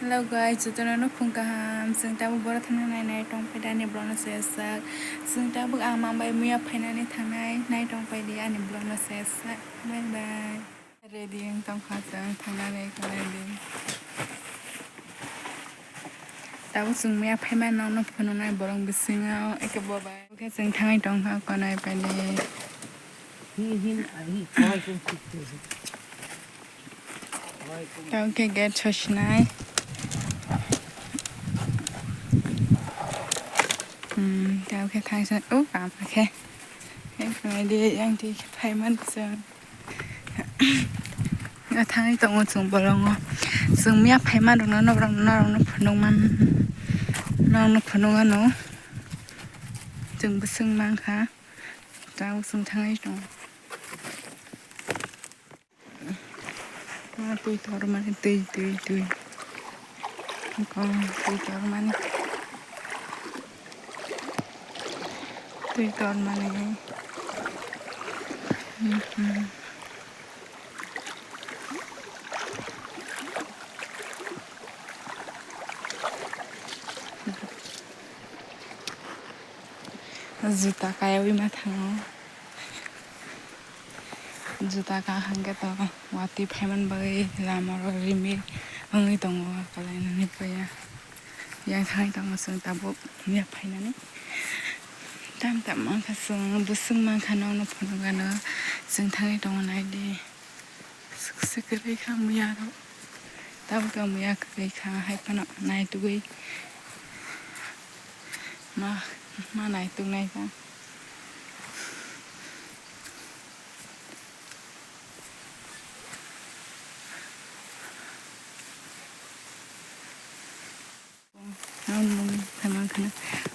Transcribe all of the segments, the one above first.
Hello guys, ito na no kung kaham sing tabu bora thang nai nai tong pai da ni blona se sak sing tabu amang bai muya phai na ni thang nai tong pai di ani blona se sak bye bye ready ang tong kha sang thang nai ka ready tabu sing muya phai ma nong no phano nai borong bising ao ek bo bai ke sing thang tong kha ko nai pai di tabu ke get chosh nai tabu ke khai sang okay cái đi anh thì phải mất giờ nó thay tổng một số bolong sừng miếng phải mất nó phun nó phun nó chừng bớt sừng mang khá tao sừng thay trong tui thor mà tui còn tui thor mà này juta kayak wima thang juta ka hangga to wati phaman bai lamar rimi angi tongo kalai nani paya yang thang tong sung tabu mia phainani tam tam mang kha sung busung mang kha no phunu no sung thang tong nai di sekere kha mia ro tabu ka mia ka kha hai phano nai tu gui ma nai tu nai ka mung thamang khana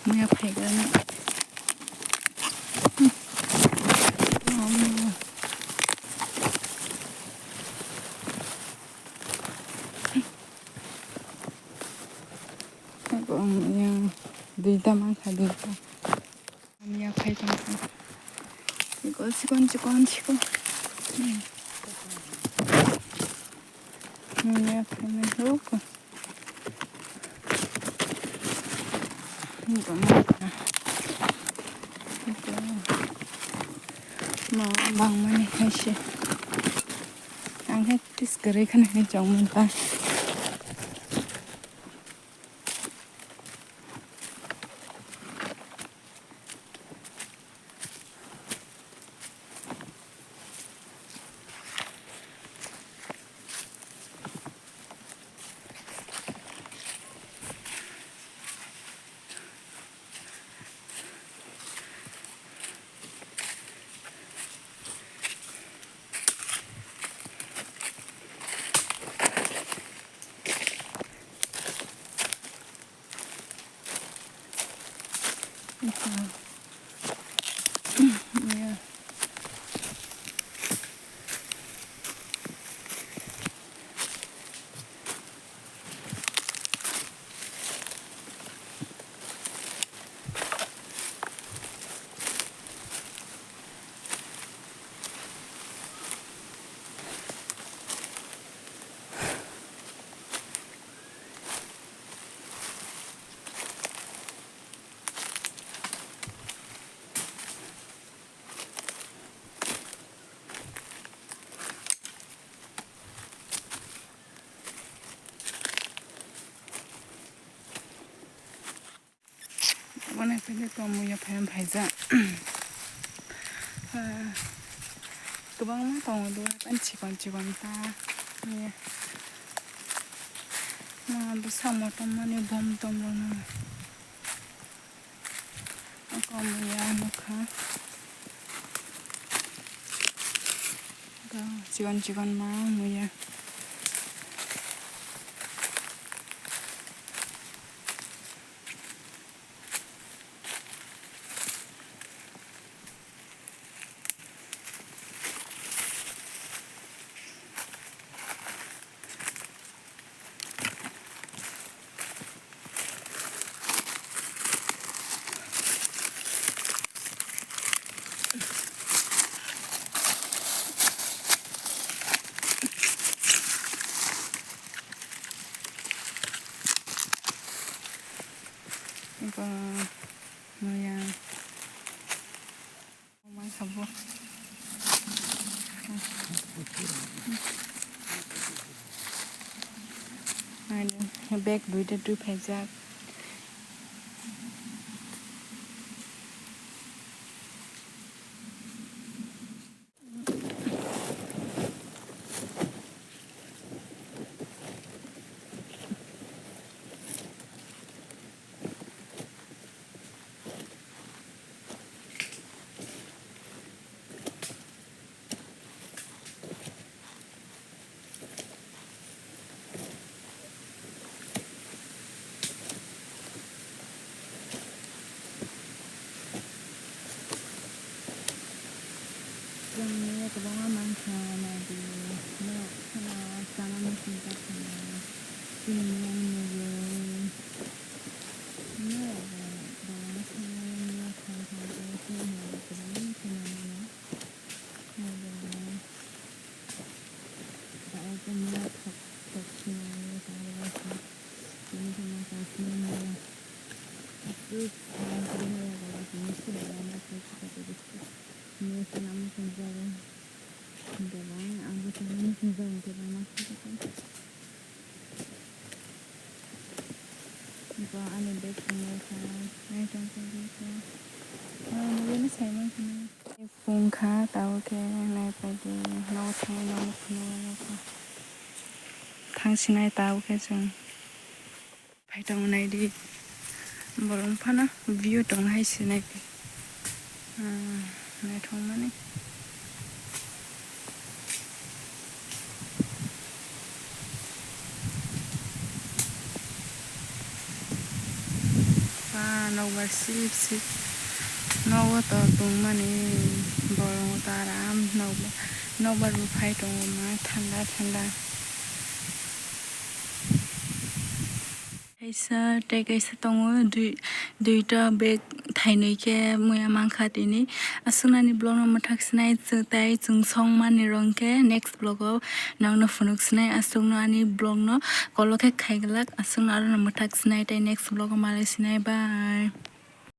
mia phai ga na còn yang đi ta mang khá đi ta mia phai trong 이거 치곤 mia phai men hoko 이거 mà bằng mà này hay gì ăn hết cái này cái chồng mình ta yeah.วันนี้เป็นตัวมือแพมไผ่จ้ะตัวบางมาตองด้วยเป็นชิคอนตาเนี่ยมาบุษามอตมันนี่บอมตอมลงนะแล้วก็มือยานะคะก็ชิคอนมามือยา Iba maya mang khabo. Ada bag duita tu pajak. Yang kebawa mangsa nadi no kana sama mesin kana ini yang nuju no bawa sana kana itu no kebawa kana ada punya tok sini kalau ini sama kasihnya itu yang kedua kalau ini sudah lama saya sudah ini senang penjara dalam aku senang penjara dalam aku itu ane beg punya saya macam itu mungkin saya mungkin pungka tahu ke naik pagi nau thang nau nau thang sinai tahu ke jeng pai dong naik di bolong pana view dong hai sinai ke naik thang mana nau bersih sih nau to tung mana bolong taram nau baru pai dong mah thanda Kaisa teh kaisa tongo duita bag thainoi ke muya mangkha tini asunani blog no mathak snai tai chung song mani rong ke next blog o nangno phunuk snai asungno ani blog no koloke khaiglak asungno aro mathak snai tai next blog o malai snai bye